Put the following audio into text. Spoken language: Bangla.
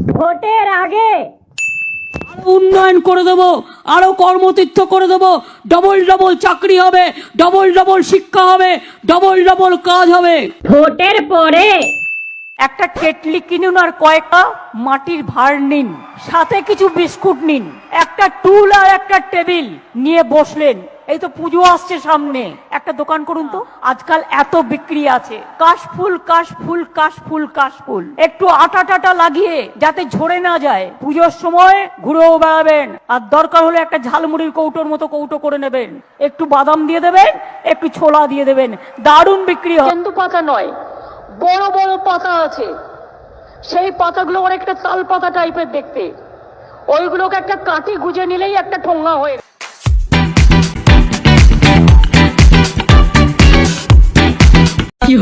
ভোটের আগে উন্নয়ন করে দেবো, আরো কর্মতীর্থ করে দেবো, ডবল ডবল চাকরি হবে, ডবল ডবল শিক্ষা হবে, ডবল ডবল কাজ হবে। ভোটের পরে একটা কেটলি কিনুন আর কয়েকটা মাটির ভাঁড় নিন, সাথে কিছু বিস্কুট নিন, একটা টুল আর একটা টেবিল নিয়ে বসলেন। এই তো পুজো আসছে সামনে, একটা দোকান করুন তো। আজকাল এত বিক্রি আছে, কাশফুল কাশফুল কাশফুল কাশফুল, একটু আটা টাটা লাগিয়ে যাতে ঝরে না যায়। পুজোর সময় ঘুরেও বেড়াবেন, আর দরকার হলে একটা ঝালমুড়ির কৌটোর মতো কৌটো করে নেবেন, একটু বাদাম দিয়ে দেবেন, একটু ছোলা দিয়ে দেবেন, দারুণ বিক্রি হয়। কিন্তু পাতা নয়, বড় বড় পাতা আছে, সেই পাতাগুলো অনেকটা তাল পাতা টাইপের দেখতে, ওইগুলোকে একটা কাঠি গুজে নিলেই একটা ঠোঙ্গা হয়ে। কি